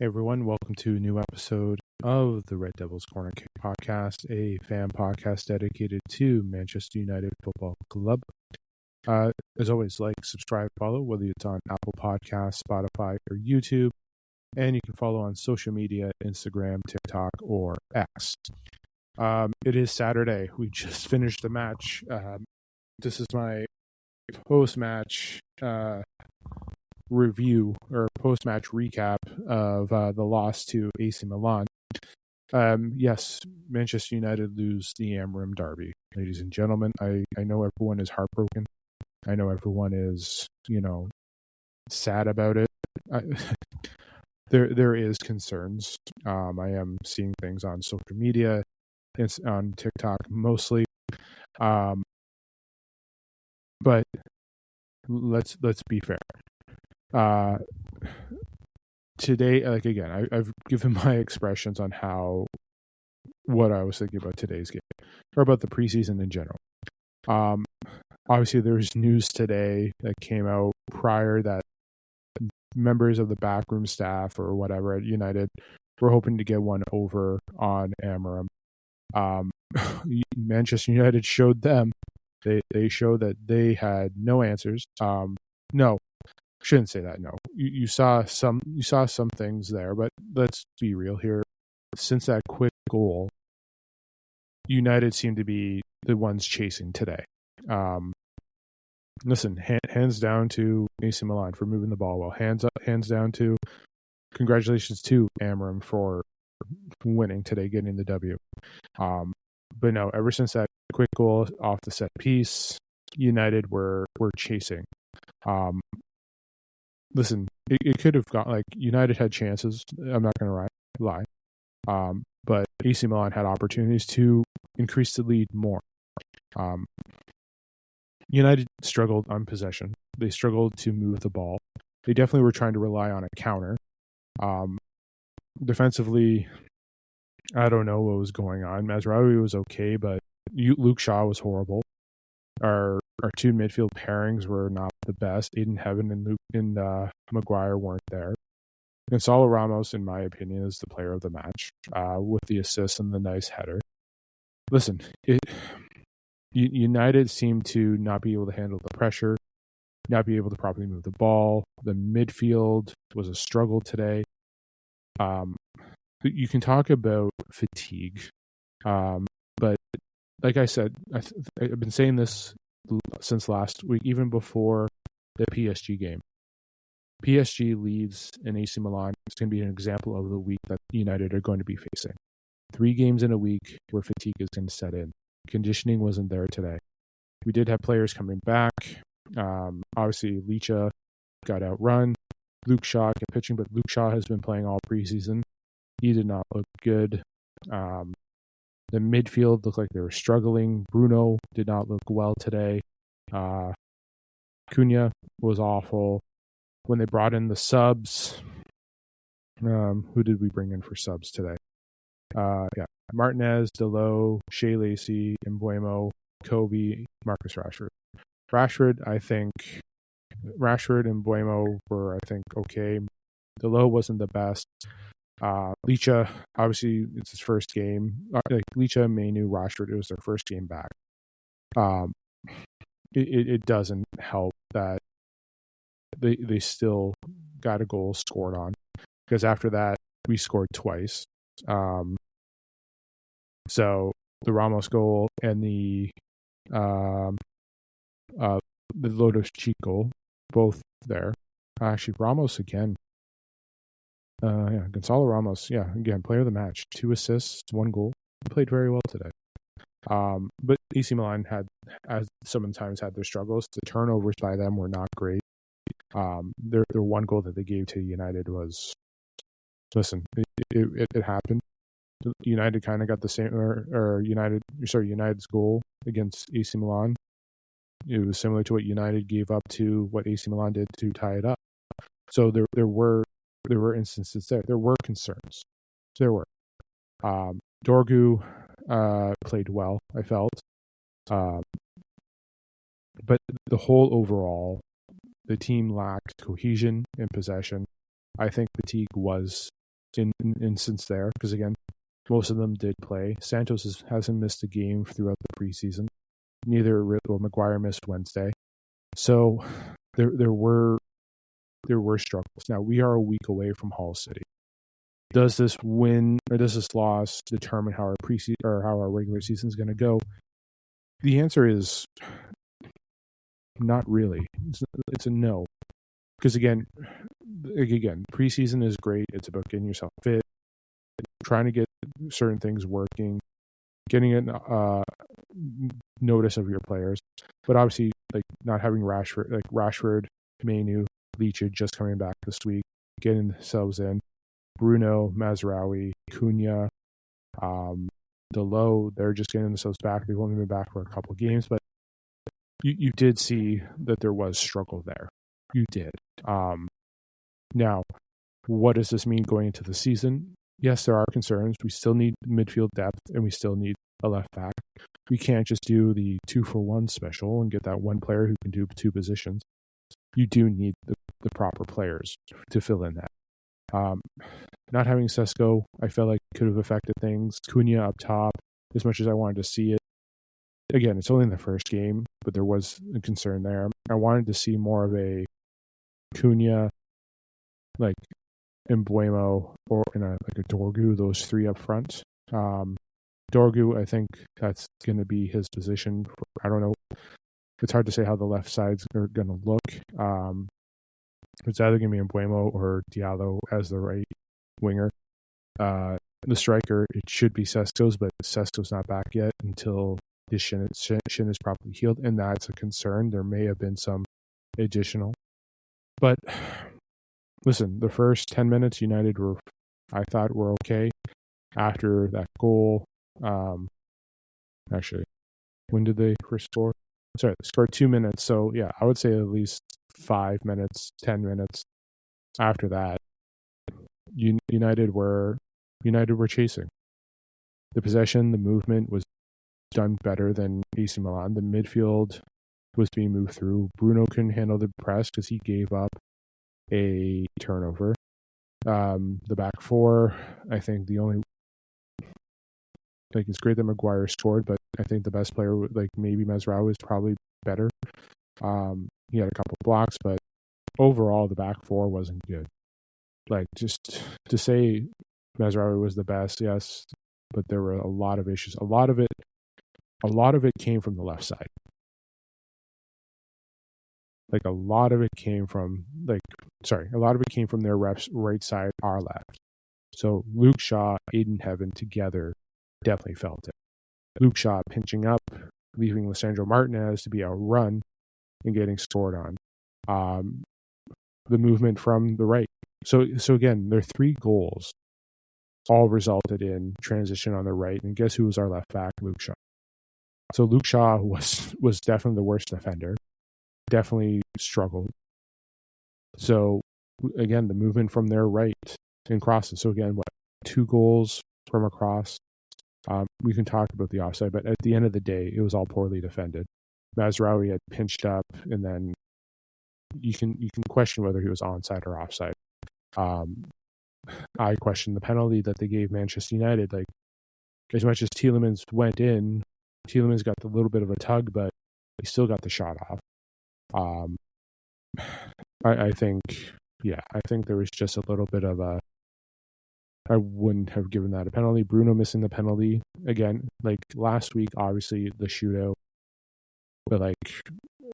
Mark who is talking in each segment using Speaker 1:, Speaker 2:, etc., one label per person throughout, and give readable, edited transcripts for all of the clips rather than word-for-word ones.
Speaker 1: Hey everyone, welcome to a new episode of the Red Devils Corner Kick podcast, a fan podcast dedicated to Manchester United Football Club. As always, like, subscribe, follow, whether it's on Apple Podcasts, Spotify, or YouTube. And you can follow on social media, Instagram, TikTok, or X. It is Saturday. We just finished the match. This is my post-match review or post-match recap of the loss to AC Milan. Yes, Manchester United lose the Amorim derby. Ladies and gentlemen, I know everyone is heartbroken. I know everyone is, sad about it. There is concerns. I am seeing things on social media, on TikTok mostly. But let's be fair. Today, again, I've given my expressions on what I was thinking about today's game, or about the preseason in general. Obviously, there's news today that came out prior that members of the backroom staff or whatever at United were hoping to get one over on Amorim. Manchester United showed them. They showed that they had no answers. No. Shouldn't say that. No, you saw some things there, but let's be real here. Since that quick goal, United seem to be the ones chasing today. Listen, hands down to AC Milan for moving the ball well. Hands down to congratulations to Amorim for winning today, getting the W. But no, ever since that quick goal off the set piece, United were chasing. Listen, it could have gone, United had chances. I'm not going to lie. But AC Milan had opportunities to increase the lead more. United struggled on possession. They struggled to move the ball. They definitely were trying to rely on a counter. Defensively, I don't know what was going on. Mazraoui was okay, but Luke Shaw was horrible. Our two midfield pairings were not the best. Aiden Heaven and Maguire weren't there. Gonzalo Ramos, in my opinion, is the player of the match, with the assist and the nice header. Listen, United seemed to not be able to handle the pressure, not be able to properly move the ball. The midfield was a struggle today. You can talk about fatigue, but like I said, I've been saying this since last week, even before the PSG game. PSG leads in AC Milan. It's going to be an example of the week that United are going to be facing. 3 games in a week where fatigue is going to set in. Conditioning wasn't there today. We did have players coming back. Obviously, Licha got outrun. Luke Shaw kept pitching, but Luke Shaw has been playing all preseason. He did not look good. The midfield looked like they were struggling. Bruno did not look well today. Cunha was awful. When they brought in the subs, who did we bring in for subs today? Martinez, Delo, Shea Lacey, Mbuemo, Kobe, Marcus Rashford. Rashford and Mbuemo were, okay. Delo wasn't the best. Licha, obviously, it's his first game. Licha, Mainu, Rashford, it was their first game back. It doesn't help that they still got a goal scored on, because after that we scored twice. So the Ramos goal and the Loftus-Cheek goal, both there. Actually, Ramos again. Gonzalo Ramos, again, player of the match. 2 assists, 1 goal. He played very well today. But AC Milan as sometimes had their struggles. The turnovers by them were not great. Their 1 goal that they gave to United was, listen, it happened. United kind of got the same, United's goal against AC Milan. It was similar to what United gave up to what AC Milan did to tie it up. So there were instances there. There were concerns. There were. Dorgu played well, I felt. But the whole overall, the team lacked cohesion and possession. I think fatigue was instance there, because again, most of them did play. Santos hasn't missed a game throughout the preseason. Maguire missed Wednesday. So there were struggles. Now we are a week away from Hull City. Does this win or does this loss determine how our preseason or how our regular season is going to go? The answer is not really. It's a no. Because again, preseason is great. It's about getting yourself fit, trying to get certain things working, getting a notice of your players. But obviously, like not having Rashford, Manu, Leach just coming back this week, getting themselves in. Bruno, Mazraoui, Cunha, Delo, they're just getting themselves back. They've only been back for a couple of games, but you did see that there was struggle there. You did. Now, what does this mean going into the season? Yes, there are concerns. We still need midfield depth, and we still need a left back. We can't just do the 2-for-1 special and get that one player who can do two positions. You do need the proper players to fill in that. Not having Sesko, I felt like could have affected things. Cunha up top, as much as I wanted to see it. Again, it's only in the first game, but there was a concern there. I wanted to see more of a Cunha, like Mbuemo, or in a Dorgu, those three up front. Dorgu, I think that's going to be his position. I don't know. It's hard to say how the left sides are going to look. It's either going to be Mbuemo or Diallo as the right winger. The striker, it should be Sesko's, but Sesko's not back yet until his shin is properly healed, and that's a concern. There may have been some additional. But listen, the first 10 minutes, United I thought were okay. After that goal, actually, when did they first score? Sorry, they scored 2 minutes. So yeah, I would say at least 5 minutes, 10 minutes after that, United were chasing. The possession, the movement was done better than AC Milan. The midfield was being moved through. Bruno couldn't handle the press because he gave up a turnover. The back four, I think it's great that Maguire scored, but I think the best player, maybe Mazraoui, is probably better. He had a couple of blocks, but overall the back four wasn't good. Just to say Mazraoui was the best, yes, but there were a lot of issues. A lot of it came from the left side. A lot of it came from their reps right side, our left. So Luke Shaw, Aiden Heaven together definitely felt it. Luke Shaw pinching up, leaving Lisandro Martinez to be outrun and getting scored on. The movement from the right. So again, their 3 goals all resulted in transition on the right. And guess who was our left back? Luke Shaw. So Luke Shaw was definitely the worst defender. Definitely struggled. So again, the movement from their right and crosses. So again, 2 goals from a cross. We can talk about the offside, but at the end of the day, it was all poorly defended. Mazraoui had pinched up, and then you can question whether he was onside or offside. I question the penalty that they gave Manchester United. As much as Tielemans went in, Tielemans got a little bit of a tug, but he still got the shot off. I think there was just a little bit of a. I wouldn't have given that a penalty. Bruno missing the penalty again. Last week, obviously the shootout, but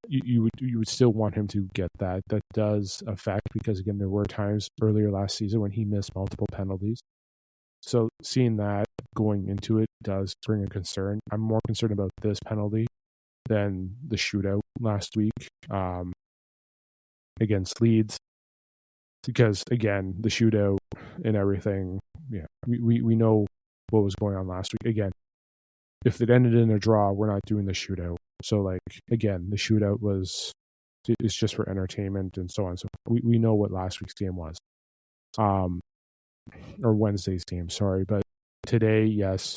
Speaker 1: you would still want him to get that. That does affect, because again, there were times earlier last season when he missed multiple penalties. So seeing that going into it does bring a concern. I'm more concerned about this penalty than the shootout last week against Leeds, because again, the shootout and everything. Yeah, we know what was going on last week. Again, if it ended in a draw, we're not doing the shootout. So again, the shootout it's just for entertainment and so on. So we know what last week's game was, or Wednesday's game. Sorry, but today, yes,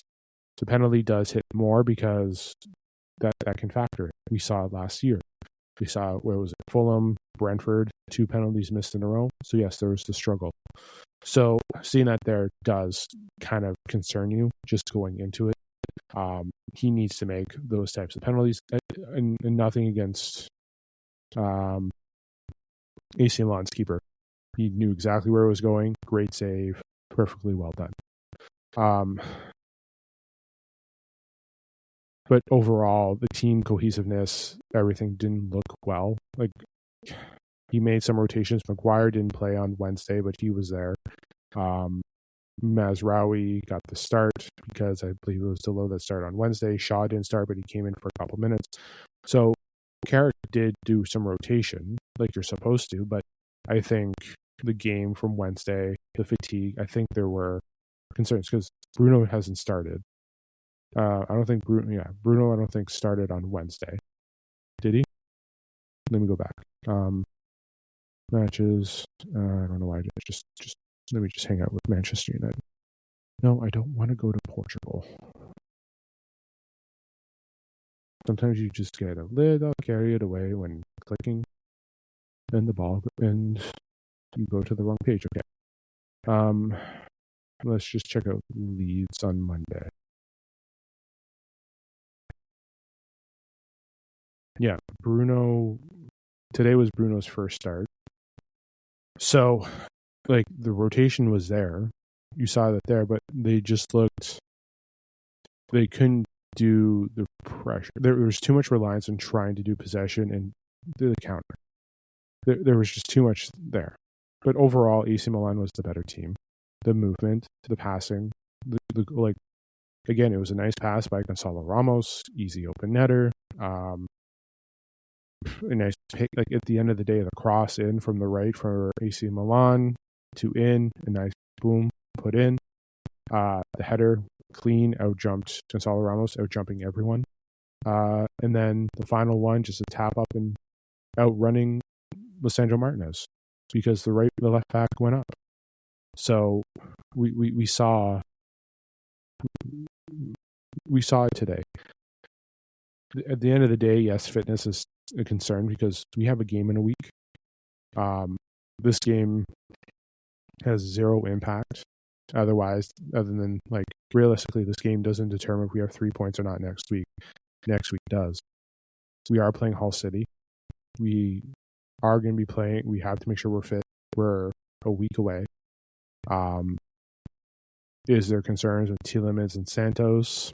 Speaker 1: the penalty does hit more, because that can factor it. We saw it last year. We saw, where was it? Fulham, Brentford, 2 penalties missed in a row. So yes, there was the struggle. So seeing that there does kind of concern you just going into it. He needs to make those types of penalties, and nothing against AC Milan's keeper. He knew exactly where it was going. Great save, perfectly well done. But overall, the team cohesiveness, everything didn't look well. Like, he made some rotations. Maguire didn't play on Wednesday, but he was there. Mazraoui got the start because I believe it was Delo that started on Wednesday. Shaw didn't start, but he came in for a couple minutes. So Carrick did do some rotation, like you're supposed to, but I think the game from Wednesday, the fatigue, I think there were concerns because Bruno hasn't started. I don't think Bruno I don't think started on Wednesday. Did he? Let me go back. Matches. I don't know why. Just let me just hang out with Manchester United. No, I don't want to go to Portugal. Sometimes you just get a little carried away when clicking and the ball, and you go to the wrong page. Okay. Let's just check out Leeds on Monday. Yeah, Bruno. Today was Bruno's first start. So, like, the rotation was there. You saw that there, but they just looked. They couldn't do the pressure. There was too much reliance on trying to do possession and the counter. There was just too much there. But overall, AC Milan was the better team. The movement, the passing, like, again, it was a nice pass by Gonzalo Ramos, easy open netter. A nice pick, like at the end of the day, the cross in from the right for AC Milan to in, a nice boom put in. The header clean, outjumped Gonzalo Ramos, outjumping everyone. And then the final one, just a tap up and outrunning Lisandro Martinez because the left back went up. So we saw it today. At the end of the day, yes, fitness is a concern because we have a game in a week. This game has zero impact. Otherwise, other than, like, realistically, this game doesn't determine if we have 3 points or not next week. Next week does. We are playing Hull City. We are going to be playing. We have to make sure we're fit. We're a week away. Is there concerns with Tielemans and Santos?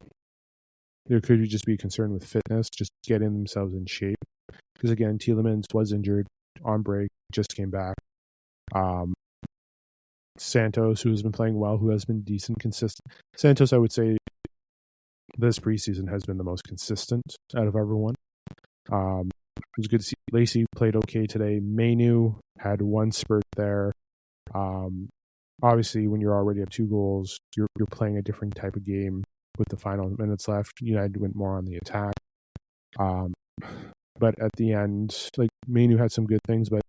Speaker 1: There could just be concern with fitness, just getting themselves in shape. Because again, Tielemans was injured on break, just came back. Santos, who has been playing well, who has been decent, consistent. Santos, I would say, this preseason has been the most consistent out of everyone. It was good to see. Lacey played okay today. Mainu had one spurt there. Obviously, when you're already up 2 goals, you're playing a different type of game with the final minutes left. United went more on the attack. But at the end, like, Mainu had some good things, but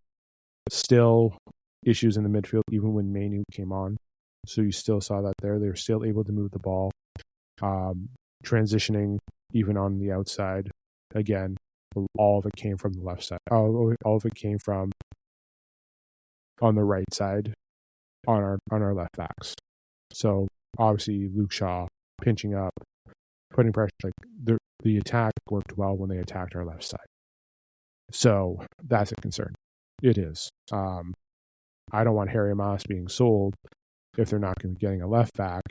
Speaker 1: still issues in the midfield, even when Mainu came on. So you still saw that there. They were still able to move the ball. Transitioning, even on the outside. Again, all of it came from the left side. All of it came from on the right side on our left backs. So obviously Luke Shaw pinching up, putting pressure. Like, the attack worked well when they attacked our left side. So that's a concern. It is. I don't want Harry Moss being sold if they're not going to be getting a left back,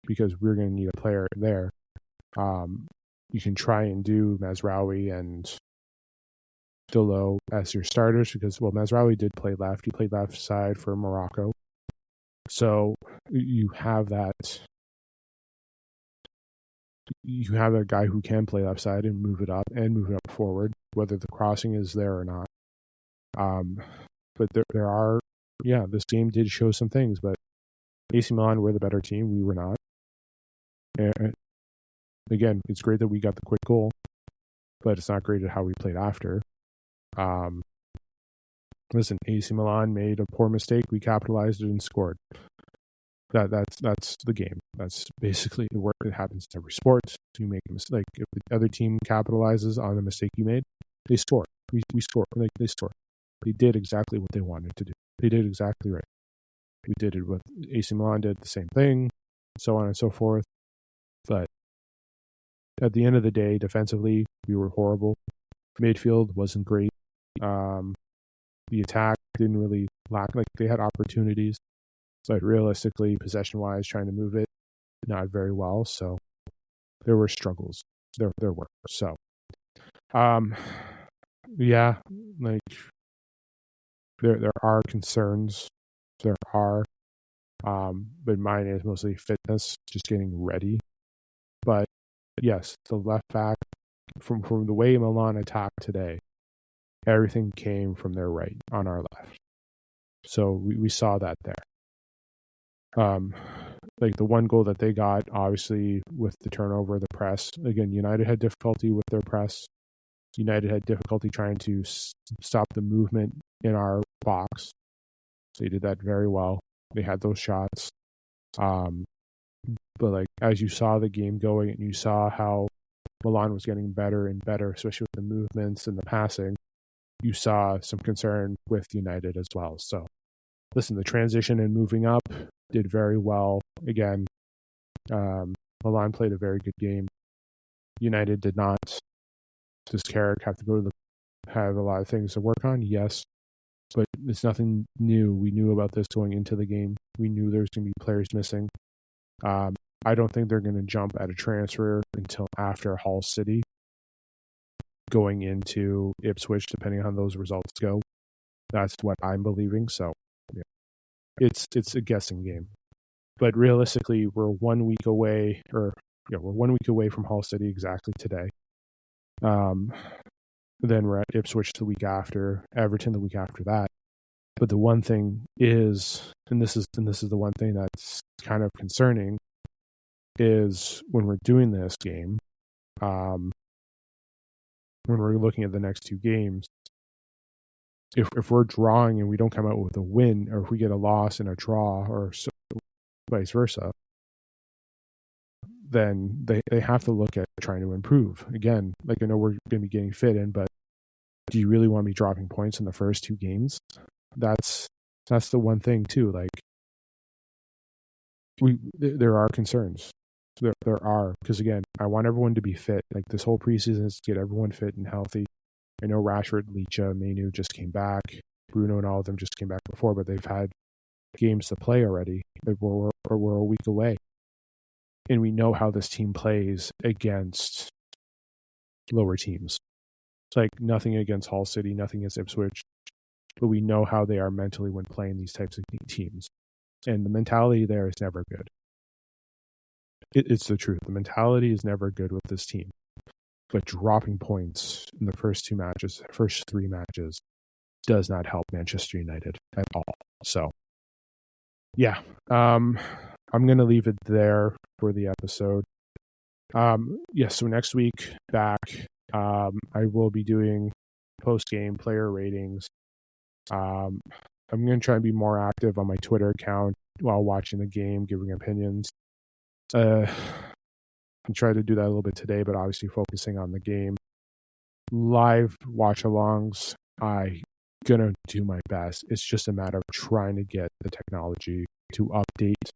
Speaker 1: because we're going to need a player there. You can try and do Mazraoui and Delo as your starters because, well, Mazraoui did play left. He played left side for Morocco. So you have that. You have a guy who can play left side and move it up forward, whether the crossing is there or not. But there are, this game did show some things, but AC Milan were the better team. We were not. And again, it's great that we got the quick goal, but it's not great at how we played after. Listen, AC Milan made a poor mistake. We capitalized it and scored. That's the game. That's basically the work that happens in every sport. You make a mistake. If the other team capitalizes on the mistake you made, they score. We score. They score. They did exactly what they wanted to do. They did exactly right. We did it with AC Milan, did the same thing, so on and so forth. But at the end of the day, defensively, we were horrible. Midfield wasn't great. The attack didn't really lack, like they had opportunities, but realistically, possession-wise, trying to move it, not very well. So there were struggles. There were. So, yeah, like there are concerns. There are, but mine is mostly fitness, just getting ready. But yes, the left back from the way Milan attacked today, everything came from their right on our left. So we saw that there. Like the one goal that they got, obviously with the turnover, the press. Again, United had difficulty with their press. United had difficulty trying to stop the movement in our box. So they did that very well. They had those shots. But like as you saw the game going and you saw how Milan was getting better and better, especially with the movements and the passing, you saw some concern with United as well. So listen, the transition and moving up did very well. Again, Milan played a very good game. United did not. Does Carrick have to go to have a lot of things to work on? Yes. But it's nothing new. We knew about this going into the game. We knew there was going to be players missing. I don't think they're going to jump at a transfer until after Hull City going into Ipswich, depending on how those results go. That's what I'm believing. So yeah, it's a guessing game. But realistically, we're 1 week away, we're 1 week away from Hull City exactly today. Then we're at Ipswich the week after, Everton the week after that. But the one thing is, and this is the one thing that's kind of concerning, is when we're doing this game, when we're looking at the next two games, if we're drawing and we don't come out with a win, or if we get a loss and a draw, or so, vice versa, then they have to look at trying to improve. Again, like I know we're going to be getting fit in, but do you really want to be dropping points in the first two games? That's the one thing too. Like there are concerns. There are, because again, I want everyone to be fit. Like this whole preseason is to get everyone fit and healthy. I know Rashford, Licha, Mainu just came back. Bruno and all of them just came back before, but they've had games to play already. We're a week away. And we know how this team plays against lower teams. It's like nothing against Hull City, nothing against Ipswich, but we know how they are mentally when playing these types of teams. And the mentality there is never good. It's the truth. The mentality is never good with this team. But dropping points in the first three matches, does not help Manchester United at all. So, yeah, I'm going to leave it there for the episode. So next week back, I will be doing post-game player ratings. I'm going to try and be more active on my Twitter account while watching the game, giving opinions. I tried to do that a little bit today, but obviously focusing on the game. Live watch-alongs, I'm going to do my best. It's just a matter of trying to get the technology to update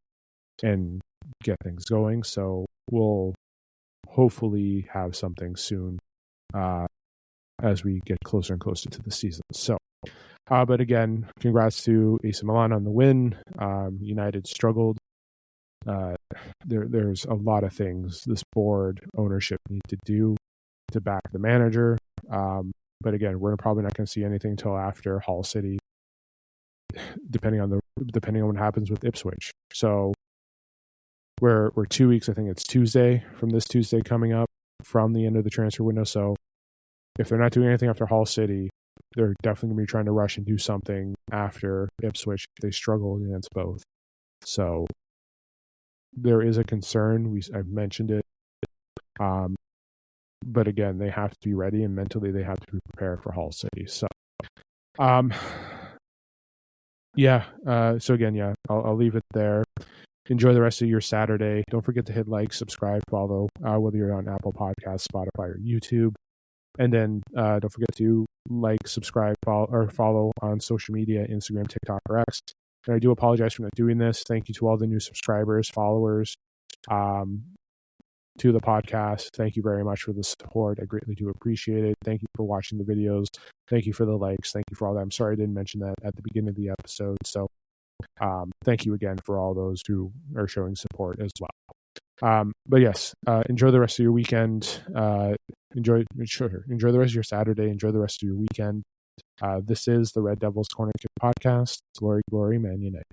Speaker 1: and get things going. So we'll hopefully have something soon as we get closer and closer to the season. So, but again, congrats to AC Milan on the win. United struggled. There's a lot of things this board ownership need to do to back the manager. But again, we're probably not going to see anything until after Hull City, depending on what happens with Ipswich. So we're 2 weeks. I think it's Tuesday from this Tuesday coming up from the end of the transfer window. So if they're not doing anything after Hull City, they're definitely going to be trying to rush and do something after Ipswich. They struggled against both. So there is a concern. I've mentioned it. But again, they have to be ready, and mentally they have to be prepared for Hull City. So, so again, I'll leave it there. Enjoy the rest of your Saturday. Don't forget to hit like, subscribe, follow, whether you're on Apple Podcasts, Spotify, or YouTube. And then don't forget to like, subscribe, follow on social media, Instagram, TikTok, or X. And I do apologize for not doing this. Thank you to all the new subscribers, followers, to the podcast. Thank you very much for the support. I greatly do appreciate it. Thank you for watching the videos. Thank you for the likes. Thank you for all that. I'm sorry I didn't mention that at the beginning of the episode. So thank you again for all those who are showing support as well. But yes, enjoy the rest of your weekend. Enjoy the rest of your Saturday. Enjoy the rest of your weekend. This is the Red Devils Corner Kick podcast. Glory, glory, Man United.